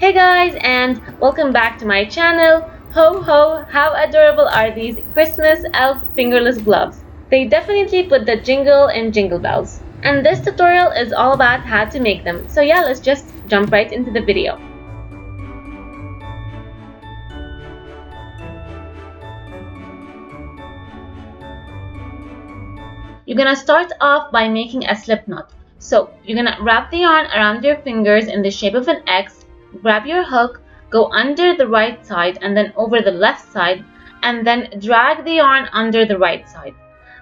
Hey guys, and welcome back to my channel. Ho ho, how adorable are these Christmas elf fingerless gloves? They definitely put the jingle in Jingle Bells. And this tutorial is all about how to make them. So yeah, let's just jump right into the video. You're gonna start off by making a slip knot. So you're gonna wrap the yarn around your fingers in the shape of an X, grab your hook, go under the right side and then over the left side, and then drag the yarn under the right side.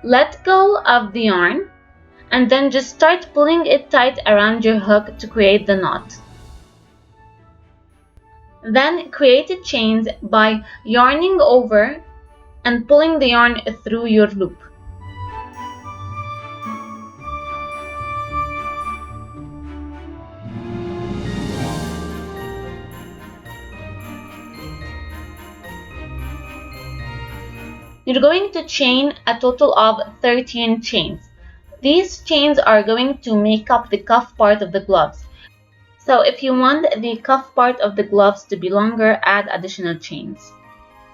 Let go of the yarn and then just start pulling it tight around your hook to create the knot. Then create a chain by yarning over and pulling the yarn through your loop. You're going to chain a total of 13 chains. These chains are going to make up the cuff part of the gloves. So if you want the cuff part of the gloves to be longer, add additional chains.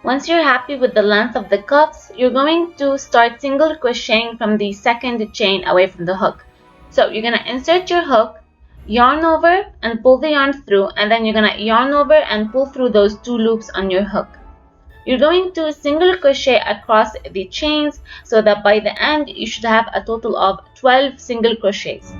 Once you're happy with the length of the cuffs, you're going to start single crocheting from the second chain away from the hook. So you're going to insert your hook, yarn over and pull the yarn through, and then you're going to yarn over and pull through those two loops on your hook. You're going to single crochet across the chains so that by the end you should have a total of 12 single crochets.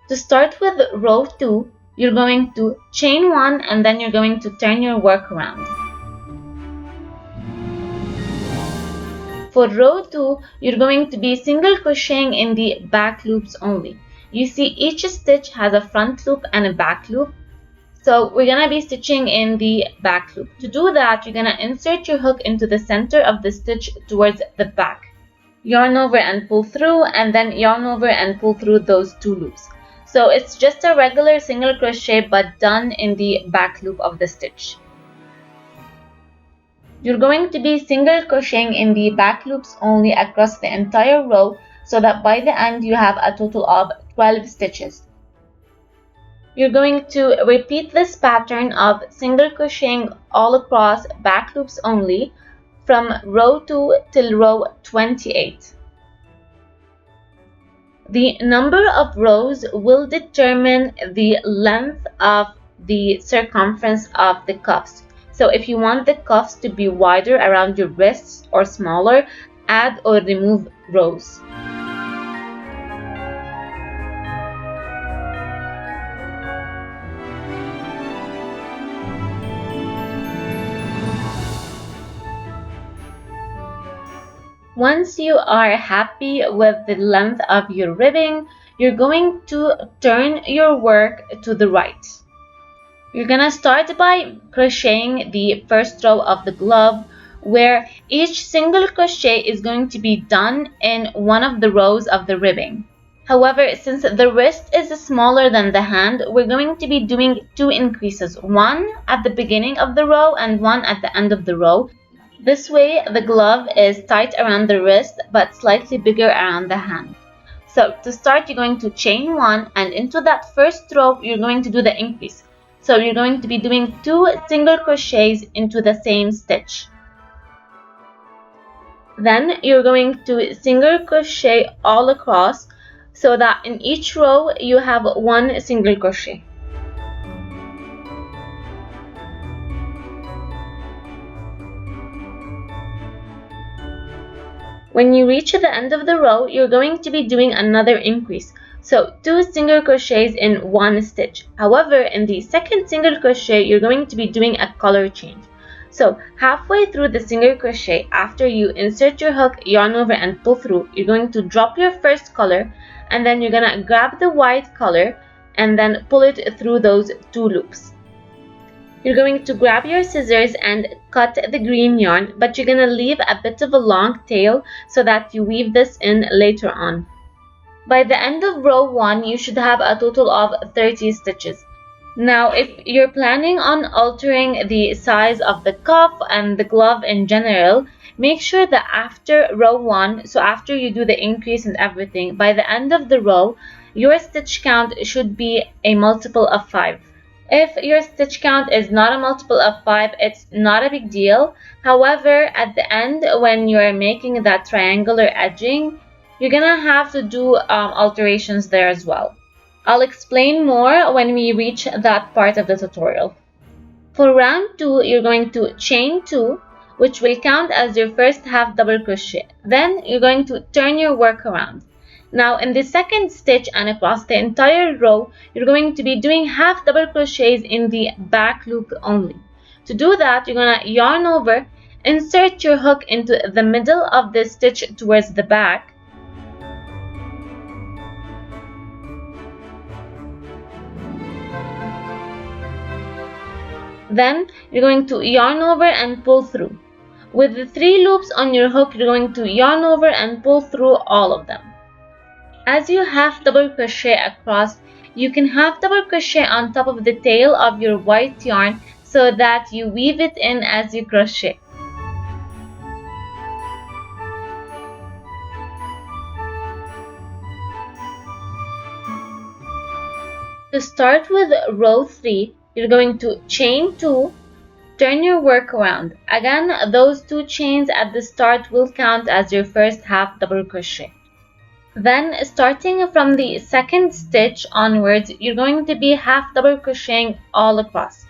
To start with row 2, you're going to chain 1 and then you're going to turn your work around. For row 2, you're going to be single crocheting in the back loops only. You see each stitch has a front loop and a back loop. So we're going to be stitching in the back loop. To do that, you're going to insert your hook into the center of the stitch towards the back. Yarn over and pull through, and then yarn over and pull through those two loops. So it's just a regular single crochet but done in the back loop of the stitch. You're going to be single crocheting in the back loops only across the entire row so that by the end you have a total of 12 stitches. You're going to repeat this pattern of single crocheting all across back loops only from row 2 till row 28. The number of rows will determine the length of the circumference of the cuffs. So if you want the cuffs to be wider around your wrists or smaller, add or remove rows. Once you are happy with the length of your ribbing, you're going to turn your work to the right. You're gonna start by crocheting the first row of the glove, where each single crochet is going to be done in one of the rows of the ribbing. However, since the wrist is smaller than the hand, we're going to be doing two increases, one at the beginning of the row and one at the end of the row. This way, the glove is tight around the wrist but slightly bigger around the hand. So to start, you're going to chain 1, and into that first row, you're going to do the increase. So you're going to be doing 2 single crochets into the same stitch. Then you're going to single crochet all across so that in each row you have 1 single crochet. When you reach the end of the row, you're going to be doing another increase. So 2 single crochets in 1 stitch. However, in the second single crochet, you're going to be doing a color change. So halfway through the single crochet, after you insert your hook, yarn over and pull through, you're going to drop your first color, and then you're gonna grab the white color and then pull it through those 2 loops. You're going to grab your scissors and cut the green yarn, but you're gonna leave a bit of a long tail so that you weave this in later on. By the end of row 1, you should have a total of 30 stitches. Now, if you're planning on altering the size of the cuff and the glove in general, make sure that after row 1, so after you do the increase and everything, by the end of the row, your stitch count should be a multiple of 5. If your stitch count is not a multiple of 5, it's not a big deal. However, at the end, when you're making that triangular edging, you're gonna have to do alterations there as well. I'll explain more when we reach that part of the tutorial. For round 2, you're going to chain 2, which will count as your first half double crochet. Then you're going to turn your work around. Now in the second stitch and across the entire row, you're going to be doing half double crochets in the back loop only. To do that, you're going to yarn over, insert your hook into the middle of the stitch towards the back, then you're going to yarn over and pull through. With the 3 loops on your hook, you're going to yarn over and pull through all of them. As you half double crochet across, you can half double crochet on top of the tail of your white yarn so that you weave it in as you crochet. To start with row 3, you're going to chain 2, turn your work around. Again, those 2 chains at the start will count as your first half double crochet. Then, starting from the second stitch onwards, you're going to be half double crocheting all across.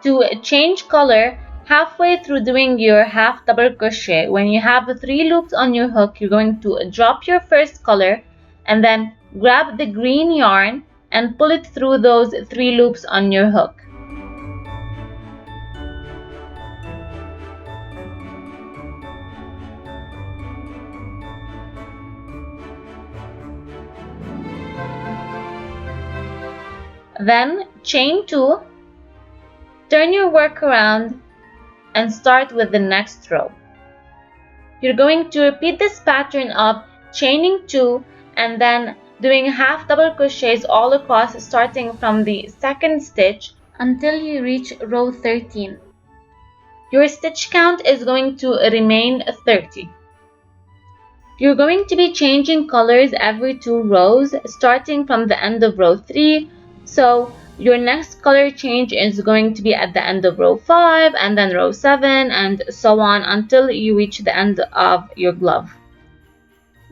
To change color, halfway through doing your half double crochet, when you have 3 loops on your hook, you're going to drop your first color and then grab the green yarn and pull it through those 3 loops on your hook. Then chain 2, turn your work around and start with the next row. You're going to repeat this pattern of chaining 2 and then doing half double crochets all across, starting from the second stitch until you reach row 13. Your stitch count is going to remain 30. You're going to be changing colors every 2 rows, starting from the end of row 3. So your next color change is going to be at the end of row 5 and then row 7 and so on until you reach the end of your glove.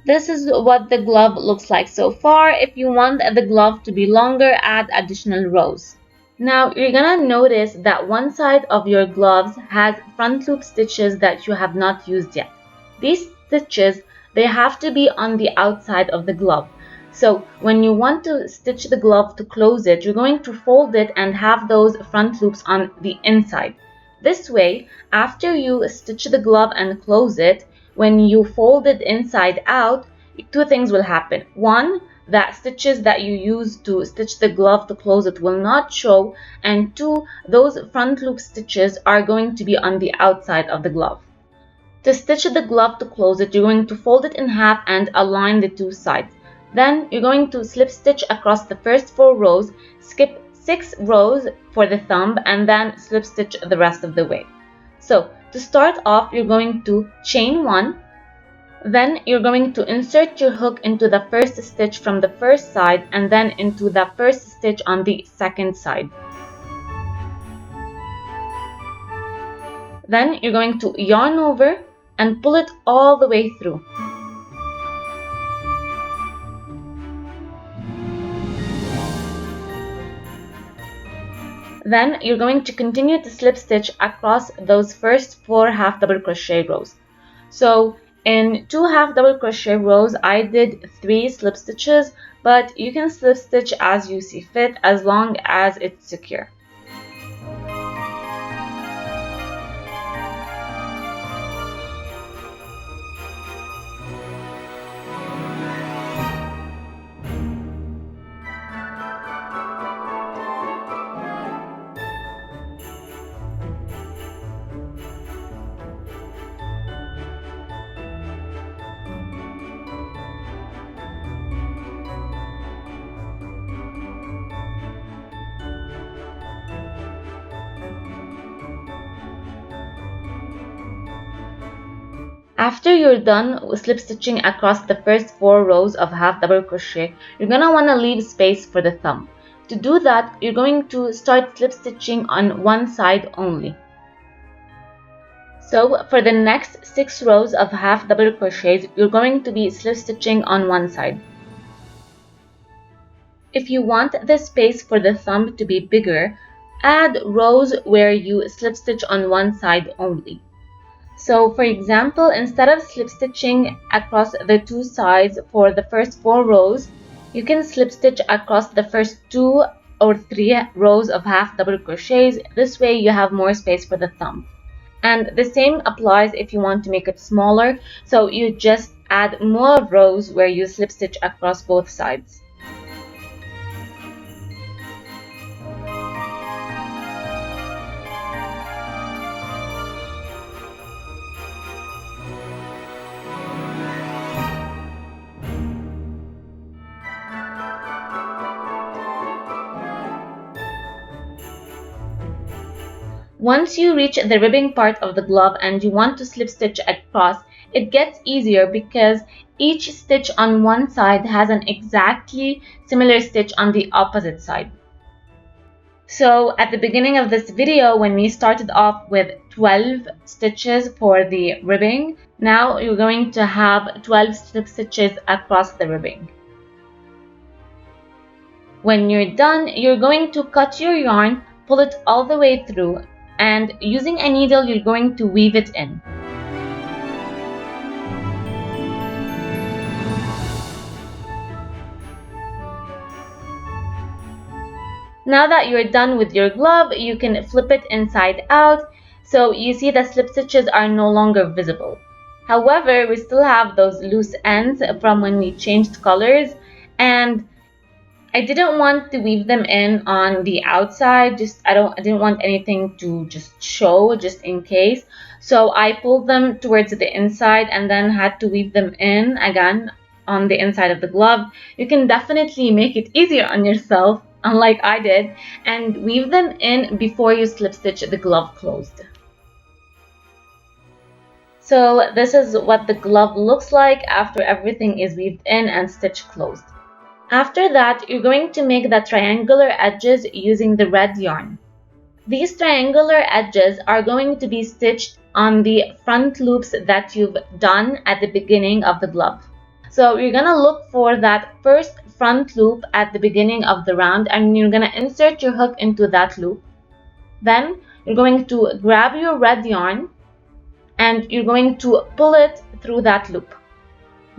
This is what the glove looks like so far. If you want the glove to be longer, add additional rows. Now you're gonna notice that one side of your gloves has front loop stitches that you have not used yet. These stitches, they have to be on the outside of the glove. So when you want to stitch the glove to close it, you're going to fold it and have those front loops on the inside. This way, after you stitch the glove and close it, when you fold it inside out, 2 things will happen. One, that stitches that you use to stitch the glove to close it will not show, and 2, those front loop stitches are going to be on the outside of the glove. To stitch the glove to close it, you're going to fold it in half and align the 2 sides. Then you're going to slip stitch across the first 4 rows, skip 6 rows for the thumb, and then slip stitch the rest of the way. So to start off, you're going to chain 1, then you're going to insert your hook into the first stitch from the first side and then into the first stitch on the second side. Then you're going to yarn over and pull it all the way through. Then you're going to continue to slip stitch across those first 4 half double crochet rows. So in 2 half double crochet rows, I did 3 slip stitches, but you can slip stitch as you see fit as long as it's secure. After you're done with slip stitching across the first 4 rows of half double crochet, you're going to want to leave space for the thumb. To do that, you're going to start slip stitching on one side only. So for the next 6 rows of half double crochets, you're going to be slip stitching on one side. If you want the space for the thumb to be bigger, add rows where you slip stitch on one side only. So for example, instead of slip stitching across the 2 sides for the first 4 rows, you can slip stitch across the first 2 or 3 rows of half double crochets. This way you have more space for the thumb. And the same applies if you want to make it smaller, so you just add more rows where you slip stitch across both sides. Once you reach the ribbing part of the glove and you want to slip stitch across, it gets easier because each stitch on one side has an exactly similar stitch on the opposite side. So at the beginning of this video, when we started off with 12 stitches for the ribbing, now you're going to have 12 slip stitches across the ribbing. When you're done, you're going to cut your yarn, pull it all the way through, and using a needle, you're going to weave it in. Now that you're done with your glove, you can flip it inside out, so you see the slip stitches are no longer visible. However, we still have those loose ends from when we changed colors, and I didn't want to weave them in on the outside. I didn't want anything to just show, just in case. So I pulled them towards the inside and then had to weave them in again on the inside of the glove. You can definitely make it easier on yourself, unlike I did, and weave them in before you slip stitch the glove closed. So this is what the glove looks like after everything is weaved in and stitch closed. After that, you're going to make the triangular edges using the red yarn. These triangular edges are going to be stitched on the front loops that you've done at the beginning of the glove. So you're going to look for that first front loop at the beginning of the round, and you're going to insert your hook into that loop. Then you're going to grab your red yarn and you're going to pull it through that loop.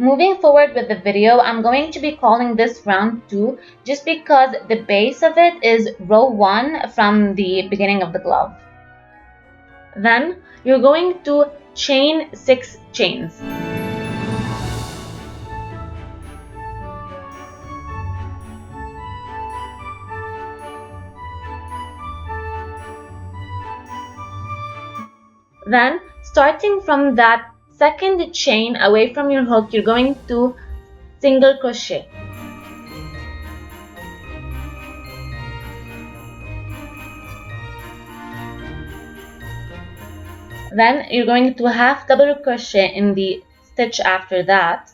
Moving forward with the video, I'm going to be calling this round 2 just because the base of it is row 1 from the beginning of the glove. Then you're going to chain 6 chains. Then, starting from that second chain away from your hook, you're going to single crochet. Then you're going to half double crochet in the stitch after that.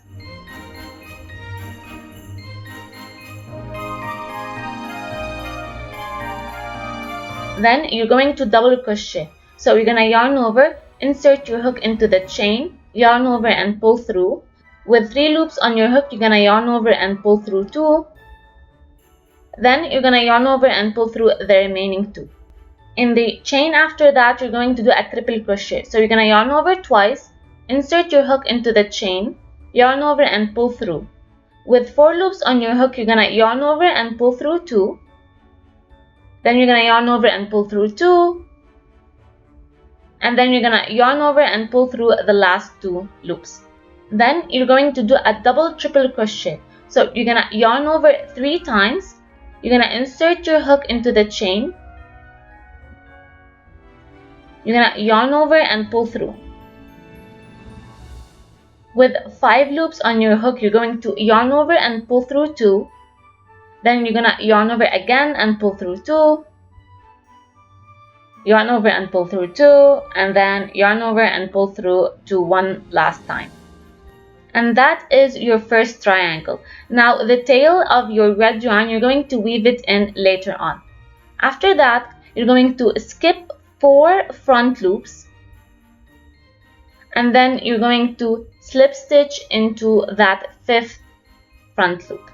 Then you're going to double crochet. So you're going to yarn over, insert your hook into the chain, yarn over and pull through. With 3 loops on your hook, you're going to yarn over and pull through 2. Then you're going to yarn over and pull through the remaining 2. In the chain after that, you're going to do a triple crochet. So you're going to yarn over twice, insert your hook into the chain, yarn over and pull through. With 4 loops on your hook, you're going to yarn over and pull through 2. Then you're going to yarn over and pull through 2. And then you're going to yarn over and pull through the last 2 loops. Then you're going to do a double triple crochet. So you're going to yarn over 3 times. You're going to insert your hook into the chain. You're going to yarn over and pull through. With 5 loops on your hook, you're going to yarn over and pull through 2. Then you're going to yarn over again and pull through 2. Yarn over and pull through 2. And then yarn over and pull through to 1 last time. And that is your first triangle. Now the tail of your red yarn, you're going to weave it in later on. After that, you're going to skip 4 front loops, and then you're going to slip stitch into that 5th front loop.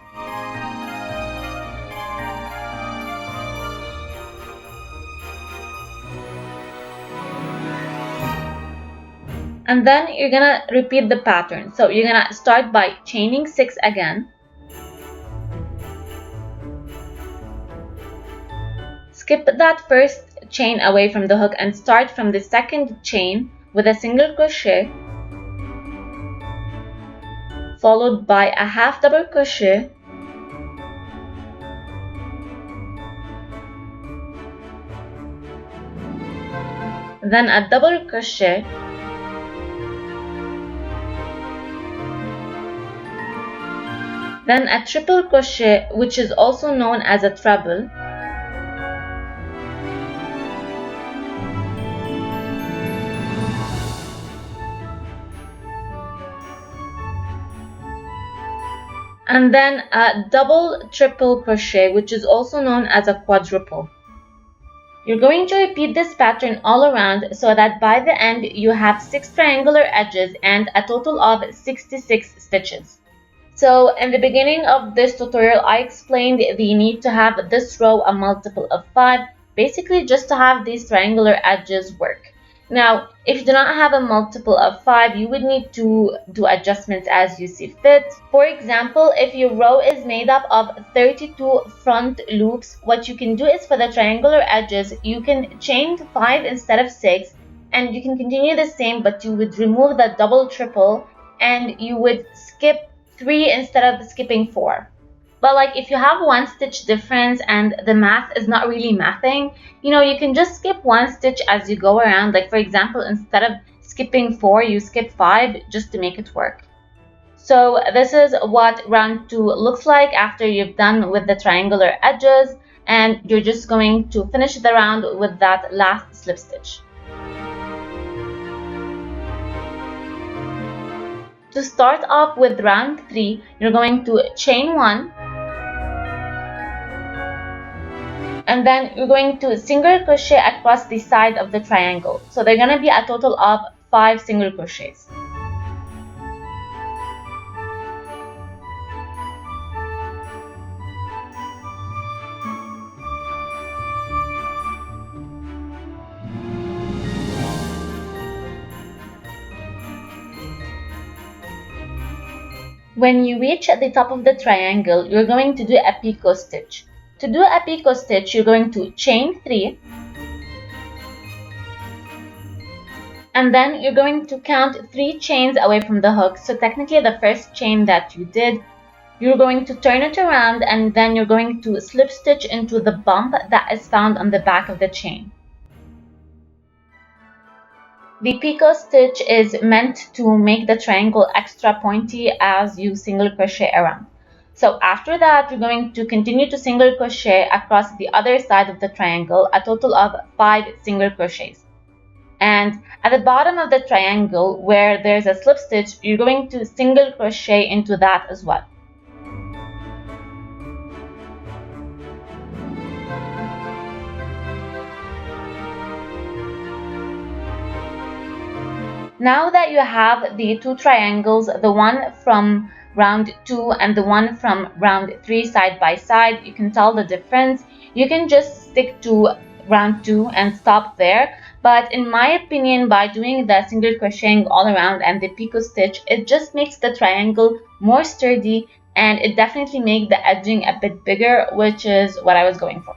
And then you're gonna repeat the pattern. So you're gonna start by chaining 6 again. Skip that first chain away from the hook and start from the second chain with a single crochet, followed by a half double crochet, then a double crochet, then a triple crochet, which is also known as a treble, and then a double triple crochet, which is also known as a quadruple. You're going to repeat this pattern all around so that by the end you have 6 triangular edges and a total of 66 stitches. So in the beginning of this tutorial, I explained the need to have this row a multiple of 5, basically just to have these triangular edges work. Now, if you do not have a multiple of 5, you would need to do adjustments as you see fit. For example, if your row is made up of 32 front loops, what you can do is for the triangular edges, you can chain 5 instead of 6, and you can continue the same, but you would remove the double triple and you would skip 3 instead of skipping 4. But like if you have 1 stitch difference and the math is not really mathing, you can just skip 1 stitch as you go around. Like for example, instead of skipping 4, you skip 5 just to make it work. So this is what round 2 looks like after you've done with the triangular edges, and you're just going to finish the round with that last slip stitch. To start off with round 3, you're going to chain 1, and then you're going to single crochet across the side of the triangle. So they're going to be a total of 5 single crochets. When you reach the top of the triangle, you're going to do a picot stitch. To do a picot stitch, you're going to chain 3, and then you're going to count 3 chains away from the hook. So technically the first chain that you did, you're going to turn it around, and then you're going to slip stitch into the bump that is found on the back of the chain. The picot stitch is meant to make the triangle extra pointy as you single crochet around. So after that, you're going to continue to single crochet across the other side of the triangle, a total of 5 single crochets. And at the bottom of the triangle where there's a slip stitch, you're going to single crochet into that as well. Now that you have the 2 triangles, the one from round 2 and the one from round 3 side by side, you can tell the difference. You can just stick to round 2 and stop there. But in my opinion, by doing the single crocheting all around and the picot stitch, it just makes the triangle more sturdy, and it definitely makes the edging a bit bigger, which is what I was going for.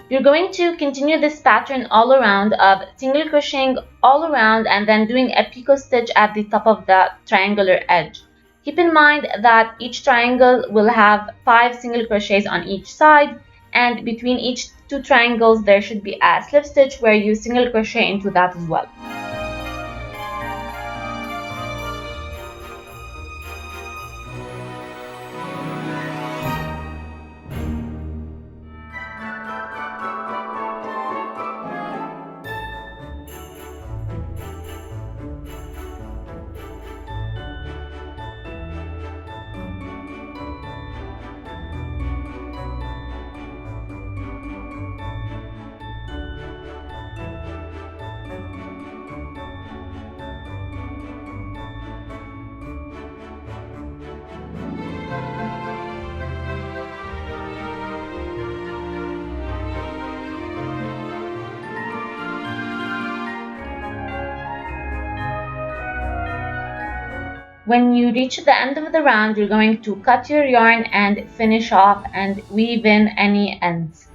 You're going to continue this pattern all around of single crocheting all around and then doing a picot stitch at the top of the triangular edge. Keep in mind that each triangle will have 5 single crochets on each side, and between each 2 triangles there should be a slip stitch where you single crochet into that as well. When you reach the end of the round, you're going to cut your yarn and finish off and weave in any ends.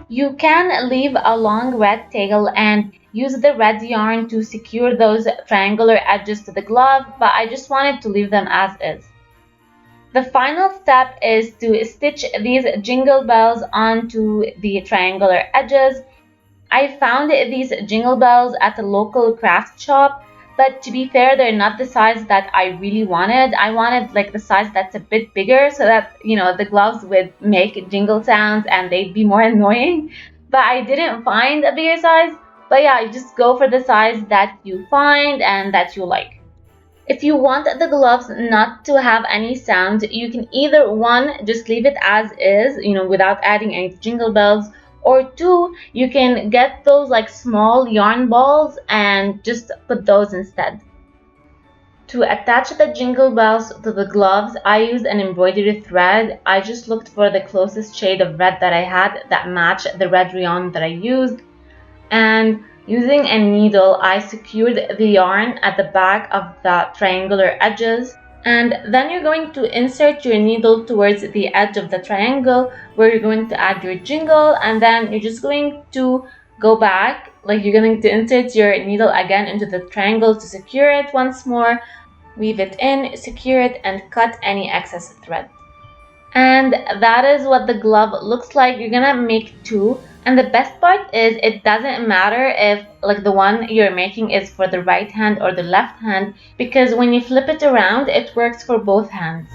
You can leave a long red tail and use the red yarn to secure those triangular edges to the glove, but I just wanted to leave them as is. The final step is to stitch these jingle bells onto the triangular edges. I found these jingle bells at a local craft shop, but to be fair, they're not the size that I really wanted. I wanted like the size that's a bit bigger so that, the gloves would make jingle sounds and they'd be more annoying. But I didn't find a bigger size. But yeah, you just go for the size that you find and that you like. If you want the gloves not to have any sound, you can either 1, just leave it as is, without adding any jingle bells, or 2, you can get those like small yarn balls and just put those instead. To attach the jingle bells to the gloves, I used an embroidery thread. I just looked for the closest shade of red that I had that matched the red rayon that I used, and using a needle, I secured the yarn at the back of the triangular edges, and then you're going to insert your needle towards the edge of the triangle where you're going to add your jingle, and then you're just going to go back, like you're going to insert your needle again into the triangle to secure it once more, weave it in, secure it, and cut any excess thread. And that is what the glove looks like. You're gonna make 2. And the best part is it doesn't matter if like the one you're making is for the right hand or the left hand, because when you flip it around, it works for both hands.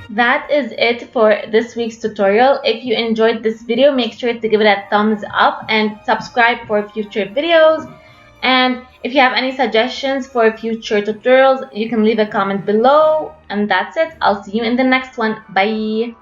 That is it for this week's tutorial. If you enjoyed this video, make sure to give it a thumbs up and subscribe for future videos. And if you have any suggestions for future tutorials, you can leave a comment below. And that's it. I'll see you in the next one. Bye!